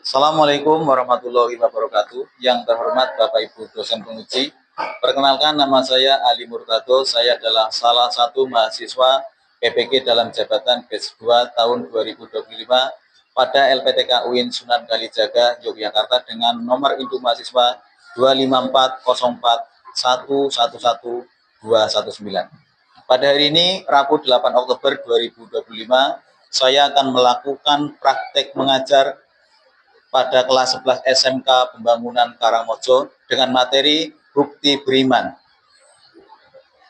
Assalamualaikum warahmatullahi wabarakatuh. Yang terhormat Bapak Ibu dosen penguji, perkenalkan nama saya Ali Murtado. Saya adalah salah satu mahasiswa PPG dalam jabatan Batch 2 tahun 2025 pada LPTK UIN Sunan Kalijaga, Yogyakarta dengan nomor induk mahasiswa 25404111219. Pada hari ini, Rabu 8 Oktober 2025, saya akan melakukan praktek mengajar pada kelas 11 SMK Pembangunan Karangmojo dengan materi bukti beriman,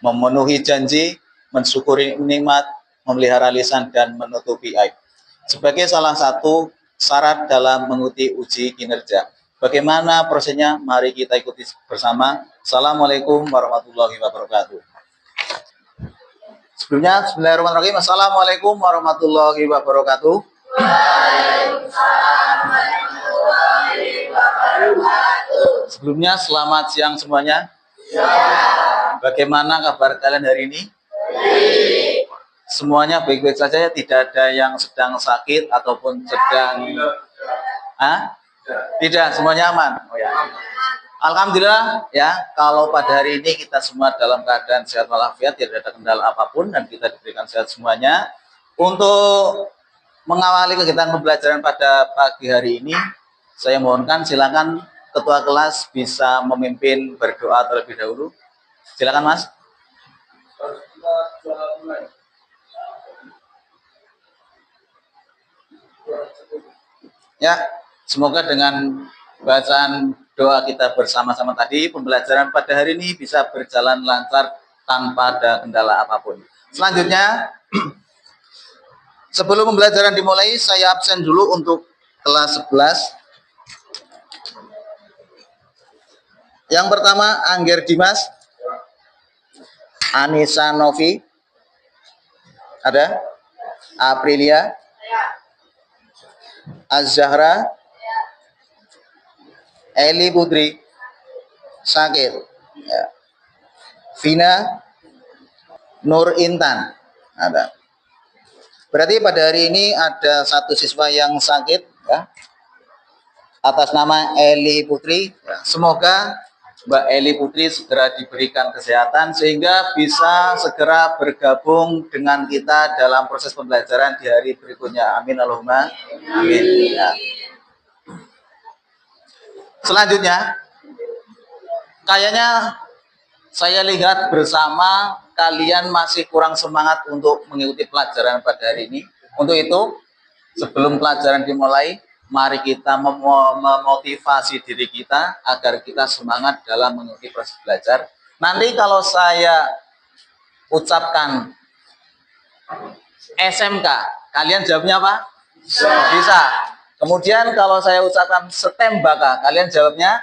memenuhi janji, mensyukuri nikmat, memelihara lisan, dan menutupi aib. Sebagai salah satu syarat dalam mengikuti uji kinerja. Bagaimana prosesnya? Mari kita ikuti bersama. Assalamualaikum warahmatullahi wabarakatuh. Sebelumnya, bismillahirrahmanirrahim. Assalamualaikum warahmatullahi wabarakatuh. Sebelumnya, selamat siang semuanya. Bagaimana kabar kalian hari ini? Semuanya baik-baik saja ya? Tidak ada yang sedang sakit ataupun sedang... Tidak, semuanya aman. Oh ya. Alhamdulillah ya, kalau pada hari ini kita semua dalam keadaan sehat walafiat, tidak ada kendala apapun, dan kita diberikan sehat semuanya. Untuk mengawali kegiatan pembelajaran pada pagi hari ini, saya mohonkan silakan ketua kelas bisa memimpin berdoa terlebih dahulu. Silakan Mas. Ya, semoga dengan bacaan doa kita bersama-sama tadi, pembelajaran pada hari ini bisa berjalan lancar tanpa ada kendala apapun. Selanjutnya, sebelum pembelajaran dimulai, saya absen dulu untuk kelas 11. Yang pertama, Angger Dimas, Anissa Novi, ada, Aprilia, Az-Zahra, Eli Putri, Sakit, ya. Vina, Nur Intan, ada. Berarti pada hari ini ada satu siswa yang sakit, ya, atas nama Eli Putri. Ya. Semoga Mbak Eli Putri segera diberikan kesehatan sehingga bisa segera bergabung dengan kita dalam proses pembelajaran di hari berikutnya. Amin Allahumma amin. Ya. Selanjutnya, kayaknya saya lihat bersama kalian masih kurang semangat untuk mengikuti pelajaran pada hari ini. Untuk itu, sebelum pelajaran dimulai, mari kita memotivasi diri kita agar kita semangat dalam mengikuti proses belajar. Nanti kalau saya ucapkan SMK, kalian jawabnya apa? Bisa. Kemudian kalau saya ucapkan STEMBAKA, kalian jawabnya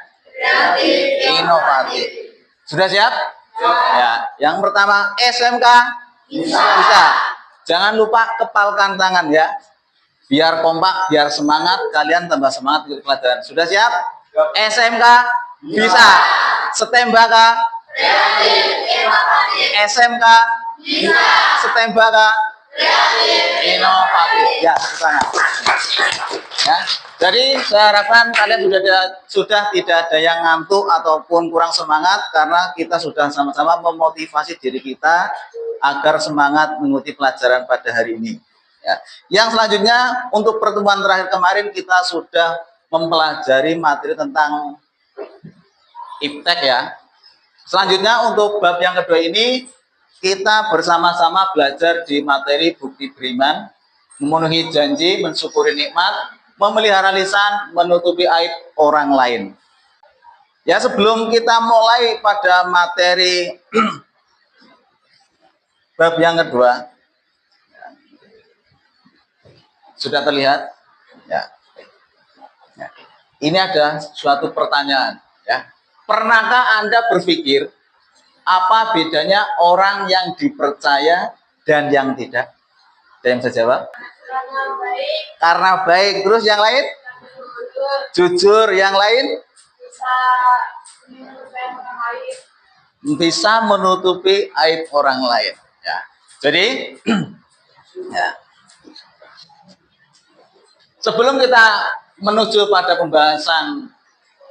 inovatif. Sudah siap? Ya. Yang pertama SMK bisa. Jangan lupa kepalkan tangan ya. Biar kompak, biar semangat, kalian tambah semangat ikut pelajaran. Sudah siap? SMK bisa. STEMBAKA SMK bisa. STEMBAKA inovatif. Ya, sana. Ya. Jadi saya harapkan kalian sudah tidak ada yang ngantuk ataupun kurang semangat karena kita sudah sama-sama memotivasi diri kita agar semangat mengikuti pelajaran pada hari ini. Ya. Yang selanjutnya untuk pertemuan terakhir kemarin kita sudah mempelajari materi tentang iptek ya. Selanjutnya untuk bab yang kedua ini kita bersama-sama belajar di materi bukti beriman, memenuhi janji, mensyukuri nikmat, memelihara lisan, menutupi aib orang lain. Ya, sebelum kita mulai pada materi bab yang kedua, sudah terlihat? Ya. Ya. Ini ada suatu pertanyaan. Ya. Pernahkah Anda berpikir apa bedanya orang yang dipercaya dan yang tidak? Ada yang bisa jawab? Karena baik. Karena baik. Terus yang lain? Jujur. Yang lain? Bisa menutupi aib orang lain. Ya. Jadi, ya. Sebelum kita menuju pada pembahasan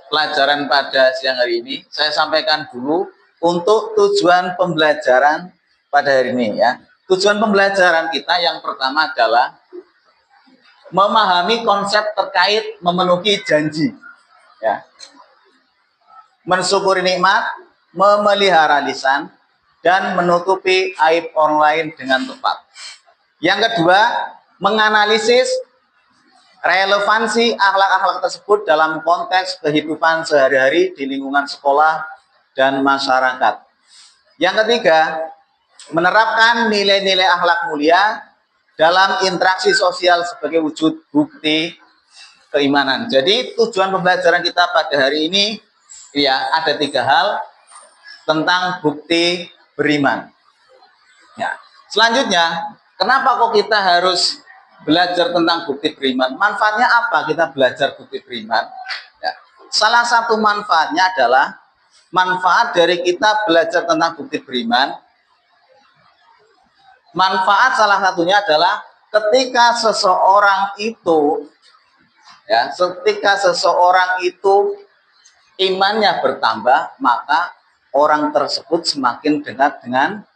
pelajaran pada siang hari ini, saya sampaikan dulu untuk tujuan pembelajaran pada hari ini ya. Tujuan pembelajaran kita yang pertama adalah memahami konsep terkait memenuhi janji ya. Mensyukuri nikmat, memelihara lisan, dan menutupi aib orang lain dengan tepat. Yang kedua, menganalisis relevansi akhlak-akhlak tersebut dalam konteks kehidupan sehari-hari di lingkungan sekolah dan masyarakat. Yang ketiga, menerapkan nilai-nilai akhlak mulia dalam interaksi sosial sebagai wujud bukti keimanan. Jadi tujuan pembelajaran kita pada hari ini ya ada 3 hal tentang bukti beriman. Ya. Selanjutnya, kenapa kok kita harus belajar tentang bukti beriman? Manfaatnya apa kita belajar bukti beriman? Ya. Salah satu manfaatnya adalah manfaat dari kita belajar tentang bukti beriman. Manfaat salah satunya adalah ketika seseorang itu imannya bertambah, maka orang tersebut semakin dekat dengan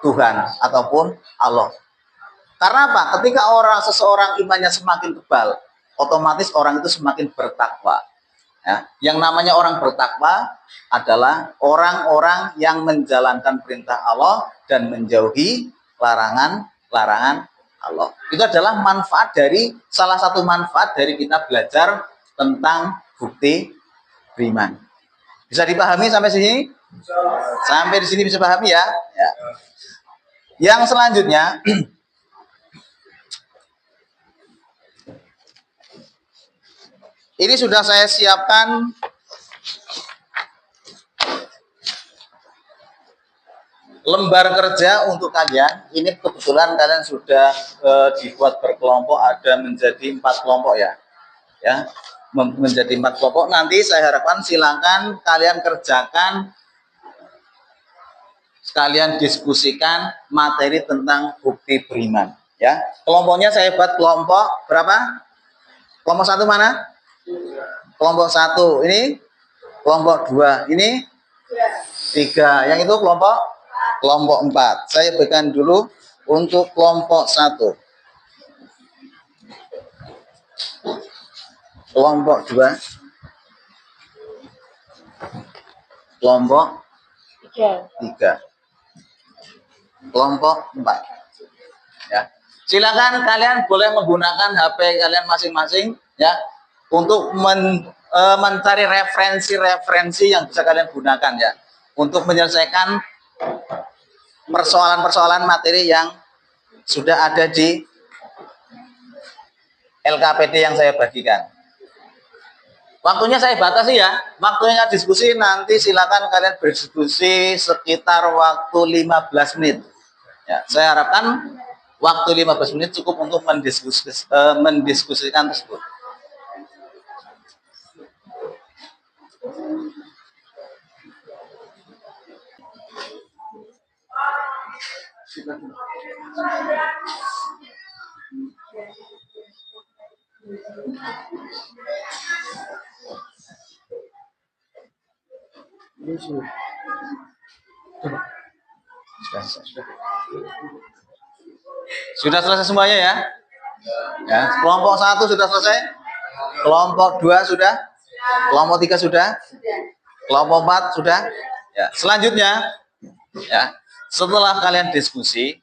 Tuhan ataupun Allah. Karena apa? Ketika seseorang imannya semakin tebal, otomatis orang itu semakin bertakwa. Ya. Yang namanya orang bertakwa adalah orang-orang yang menjalankan perintah Allah dan menjauhi larangan Allah. Itu adalah salah satu manfaat dari kita belajar tentang bukti beriman. Bisa dipahami sampai sini? Sampai di sini bisa pahami ya? Ya. Yang selanjutnya, ini sudah saya siapkan lembar kerja untuk kalian. Ini kebetulan kalian sudah dibuat berkelompok, ada menjadi 4 kelompok ya. Ya, menjadi 4 kelompok. Nanti saya harapkan silakan kalian kerjakan, sekalian diskusikan materi tentang bukti beriman. Ya, kelompoknya saya buat kelompok berapa? Kelompok 1 mana? Kelompok 1 ini, kelompok 2 ini, 3. Yang itu kelompok 4. Saya berikan dulu untuk kelompok 1. Kelompok 2. Kelompok 3. Kelompok 4. Ya. Silakan kalian boleh menggunakan HP kalian masing-masing ya untuk mencari referensi yang bisa kalian gunakan ya untuk menyelesaikan persoalan-persoalan materi yang sudah ada di LKPD yang saya bagikan. Waktunya saya batasi ya. Waktunya diskusi nanti silakan kalian berdiskusi sekitar waktu 15 menit. Ya, saya harapkan waktu 15 menit cukup untuk mendiskusikan tersebut. Sudah selesai semuanya ya? Ya, kelompok 1 sudah selesai? Kelompok 2 sudah? Kelompok 3 sudah? Kelompok 4 sudah? Ya, selanjutnya ya, setelah kalian diskusi,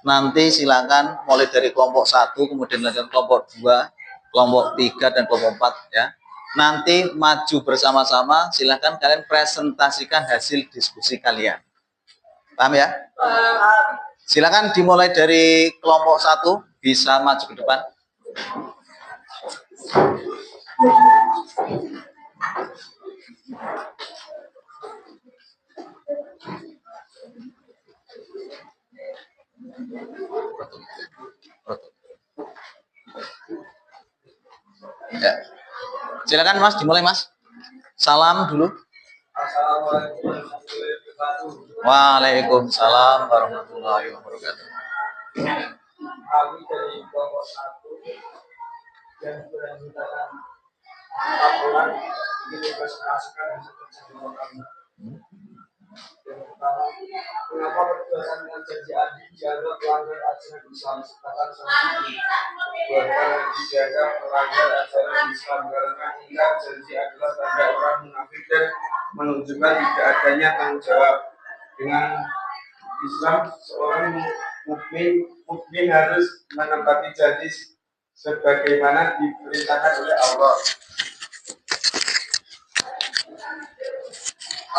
nanti silakan mulai dari kelompok 1 kemudian lanjut kelompok 2, kelompok 3 dan kelompok 4 ya. Nanti maju bersama-sama, silakan kalian presentasikan hasil diskusi kalian. Paham ya? Silakan dimulai dari kelompok 1, bisa maju ke depan. Ya. Silakan Mas, dimulai Mas. Salam dulu. Waalaikumsalam warahmatullahi wabarakatuh. Kami dari kelompok 1 yang beranggota 4 orang ini dipresentasikan dan terjadi lokal. Yang pertama, mengapa perbuatan dengan janji adil dianggap melanggar ajaran Islam? Sedangkan salah satu perbuatan dianggap melanggar ajaran Islam karena ingat janji adalah tanda orang munafik dan menunjukkan tidak adanya tanggung jawab. Dengan Islam, seorang mukmin harus menepati janji sebagaimana diperintahkan oleh Allah.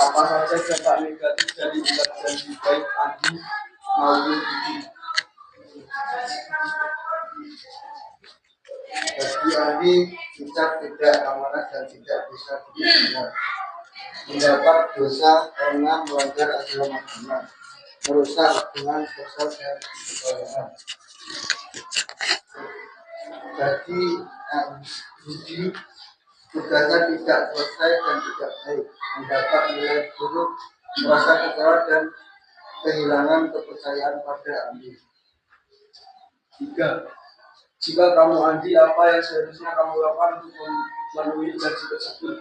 Apa saja dampak negatif dari ucapan janji baik adil maupun jujur? Bagi ahli, ucap tidak amanah dan tidak bisa diterima. Mendapat dosa karena melanggar aturan agama, merusak hubungan sosial dan kebangsaan. Bagi budi, tugasnya tidak selesai dan tidak baik, mendapat nilai buruk, merasa kecewa dan kehilangan kepercayaan pada ahli. 3. Jika kamu ahli, apa yang seharusnya kamu lakukan untuk memenuhi janji tersebut?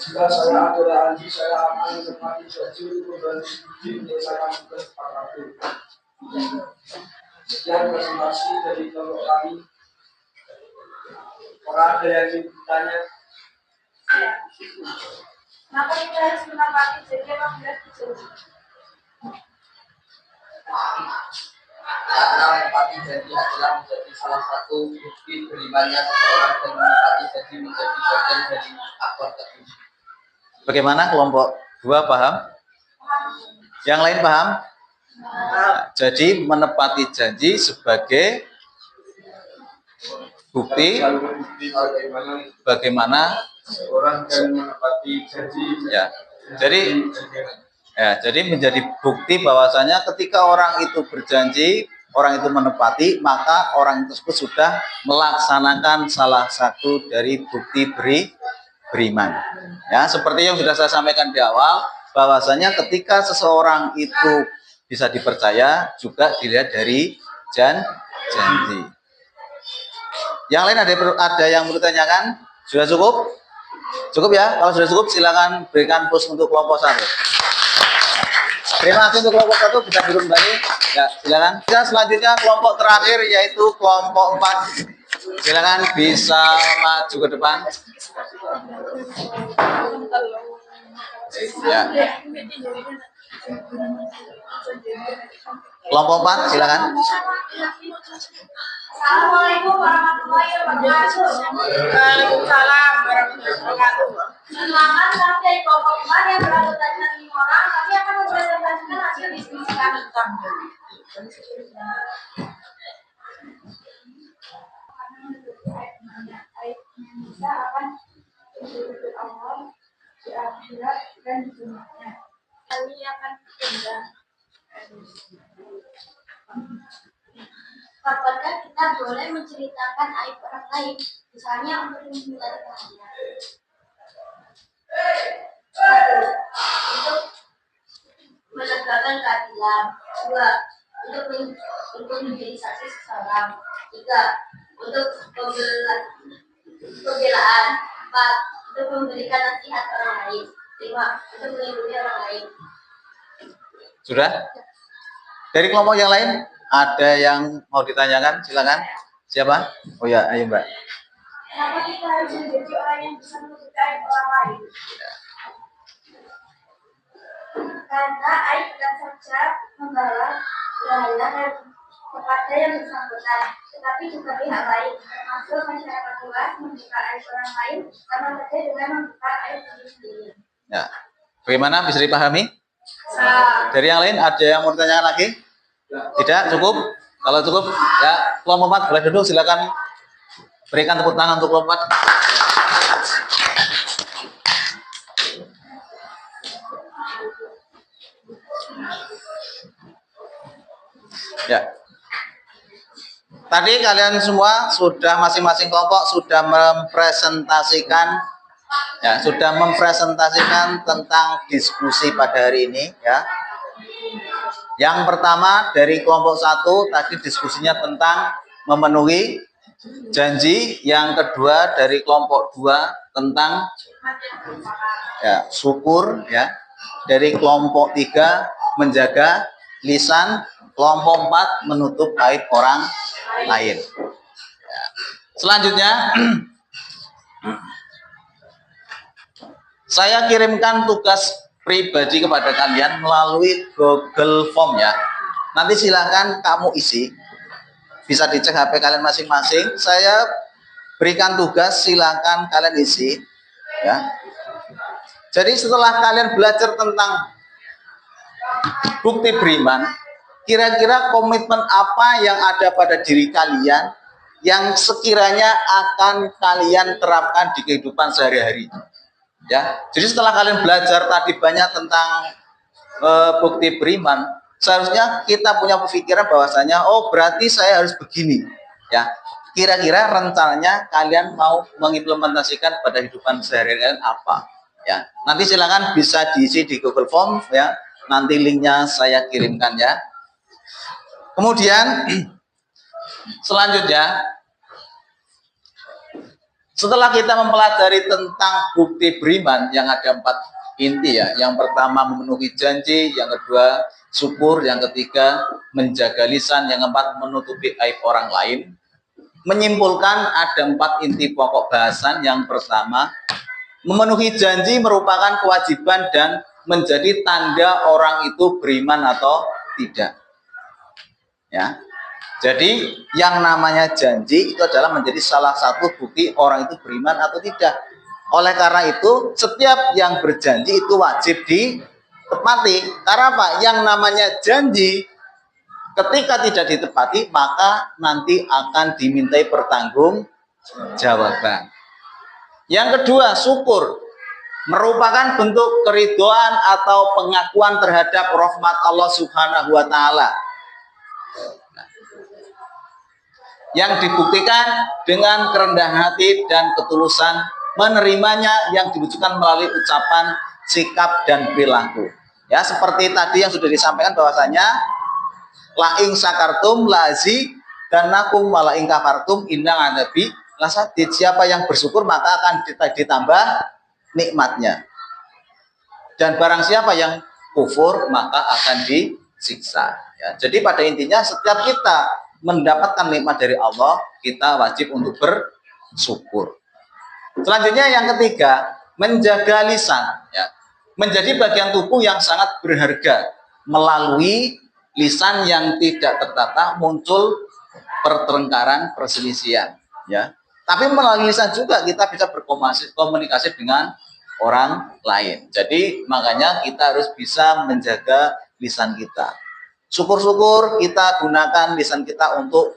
Jika saya adalah ahli, saya akan menepati janji untuk membantu budi menyelesaikan tugas Pak Ratu. Sekian presentasi dari kelompok kami. Apakah ada yang ingin bertanya? Kenapa kita harus menepati janji apabila dijanji? Karena menepati janji adalah menjadi salah satu bukti berimannya seseorang dan menepati janji menjadi bagian dari akhlak tadi. Bagaimana kelompok 2 paham? Yang lain paham? Jadi menepati janji sebagai bukti bagaimana orang yang menepati janji. Ya. Jadi menjadi bukti bahwasanya ketika orang itu berjanji, orang itu menepati, maka orang tersebut sudah melaksanakan salah satu dari bukti beriman. Ya, seperti yang sudah saya sampaikan di awal, bahwasanya ketika seseorang itu bisa dipercaya juga dilihat dari janji. Yang lain ada yang bertanyakan? Sudah cukup? Cukup ya? Kalau sudah cukup silakan berikan push untuk kelompok 1. Terima kasih untuk kelompok 1, bisa duduk kembali. Ya, silakan. Dan selanjutnya kelompok terakhir yaitu kelompok 4. Silakan bisa maju ke depan. Ya. Kelompok 4 silakan. Assalamualaikum warahmatullahi wabarakatuh. Waalaikumsalam warahmatullahi wabarakatuh. Selamat sampai kelompok 4 yang beranggotakan 5 orang. Kami akan mempresentasikan hasil diskusi kami. Kami akan pindah. Apakah kita boleh menceritakan aib orang lain, misalnya untuk menghindari bahaya? 1. Untuk menegakkan keadilan. 2. Untuk menjadi saksi seseorang. 3. Untuk pembelaan. 4. Untuk memberikan nasihat orang lain. 5. Untuk melindungi orang lain. Sudah? Dari kelompok yang lain ada yang mau ditanyakan? Silakan. Siapa? Oh ya, ayo Mbak. Kenapa kita harus menjadi orang yang bisa menutupi orang lain? Karena aib bukan saja membawa bahaya kepada yang bersangkutan, tetapi juga pihak lain, termasuk masyarakat luas membuka aib orang lain sama saja dengan membuka aib diri sendiri. Ya. Bagaimana, bisa dipahami? Nah, Dari yang lain ada yang mau ditanyakan lagi? Tidak? Cukup? Kalau cukup, ya kelompok 4 boleh duduk, silakan berikan tepuk tangan untuk kelompok 4. Ya. Tadi kalian semua sudah masing-masing kelompok sudah mempresentasikan tentang diskusi pada hari ini ya. Yang pertama dari kelompok 1 tadi diskusinya tentang memenuhi janji, yang kedua dari kelompok 2 tentang ya, syukur ya. Dari kelompok 3 menjaga lisan, kelompok 4 menutup aib orang lain. Ya. Selanjutnya saya kirimkan tugas pribadi kepada kalian melalui Google Form ya. Nanti silahkan kamu isi. Bisa dicek HP kalian masing-masing. Saya berikan tugas, silahkan kalian isi ya. Jadi setelah kalian belajar tentang bukti beriman, kira-kira komitmen apa yang ada pada diri kalian yang sekiranya akan kalian terapkan di kehidupan sehari-hari ya. Jadi setelah kalian belajar tadi banyak tentang bukti beriman, seharusnya kita punya pemikiran bahwasanya oh berarti saya harus begini ya. Kira-kira rencananya kalian mau mengimplementasikan pada kehidupan sehari-hari kalian apa ya. Nanti silakan bisa diisi di Google Form ya. Nanti linknya saya kirimkan ya. Kemudian selanjutnya setelah kita mempelajari tentang bukti beriman yang ada 4 inti ya. Yang pertama memenuhi janji, yang kedua syukur, yang ketiga menjaga lisan, yang keempat menutupi aib orang lain. Menyimpulkan ada 4 inti pokok bahasan. Yang pertama, memenuhi janji merupakan kewajiban dan menjadi tanda orang itu beriman atau tidak. Ya. Jadi yang namanya janji itu adalah menjadi salah satu bukti orang itu beriman atau tidak. Oleh karena itu, setiap yang berjanji itu wajib ditepati. Karena apa? Yang namanya janji ketika tidak ditepati, maka nanti akan dimintai pertanggungjawaban. Yang kedua, syukur merupakan bentuk keridhaan atau pengakuan terhadap rahmat Allah Subhanahu wa taala. Yang dibuktikan dengan kerendahan hati dan ketulusan menerimanya yang diwujudkan melalui ucapan, sikap dan perilaku. Ya, seperti tadi yang sudah disampaikan bahwasanya la ing sakartum lazi dan nakum wala ing kafartum innal adabi lasadid. Siapa yang bersyukur maka akan ditambah nikmatnya. Dan barang siapa yang kufur maka akan disiksa. Ya, jadi pada intinya setiap kita mendapatkan nikmat dari Allah, kita wajib untuk bersyukur. Selanjutnya yang ketiga, menjaga lisan. Ya, menjadi bagian tubuh yang sangat berharga. Melalui lisan yang tidak tertata muncul pertengkaran, perselisihan. Ya, tapi melalui lisan juga kita bisa berkomunikasi dengan orang lain. Jadi makanya kita harus bisa menjaga lisan kita. Syukur-syukur kita gunakan lisan kita untuk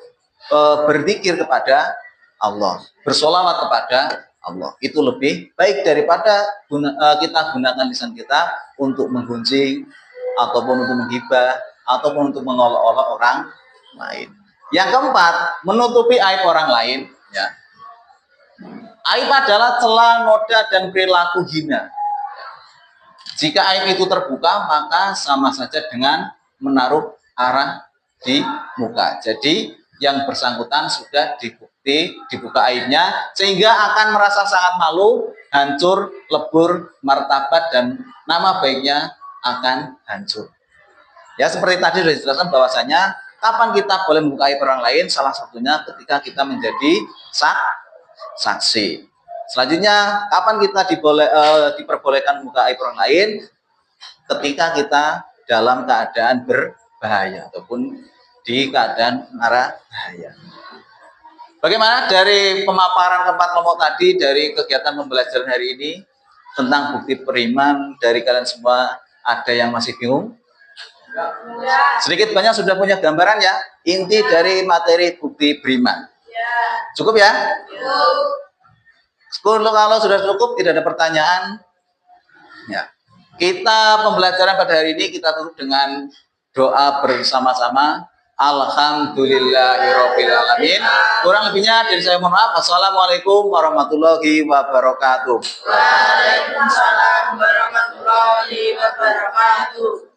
berzikir kepada Allah, bersolawat kepada Allah. Itu lebih baik daripada kita gunakan lisan kita untuk menggunjing, ataupun untuk menghibah, ataupun untuk mengolok-olok orang lain. Yang keempat, menutupi aib orang lain. Ya. Aib adalah celah, noda, dan perilaku hina. Jika aib itu terbuka, maka sama saja dengan menaruh arah di muka. Jadi yang bersangkutan sudah dibuka aibnya, sehingga akan merasa sangat malu, hancur, lebur, martabat dan nama baiknya akan hancur. Ya, seperti tadi sudah dijelaskan bahwasanya kapan kita boleh membuka aib orang lain, salah satunya ketika kita menjadi saksi. Selanjutnya, kapan kita diperbolehkan membuka aib orang lain? Ketika kita dalam keadaan berbahaya ataupun di keadaan marah bahaya. Bagaimana dari pemaparan keempat kelompok tadi dari kegiatan pembelajaran hari ini tentang bukti beriman dari kalian semua, ada yang masih bingung? Sedikit banyak sudah punya gambaran ya inti dari materi bukti beriman. Cukup ya? Kalau sudah cukup, tidak ada pertanyaan. Ya. Kita pembelajaran pada hari ini kita tutup dengan doa bersama-sama. Alhamdulillahirabbil alamin. Kurang lebihnya dari saya mohon maaf. Wassalamualaikum warahmatullahi wabarakatuh. Waalaikumsalam warahmatullahi wabarakatuh.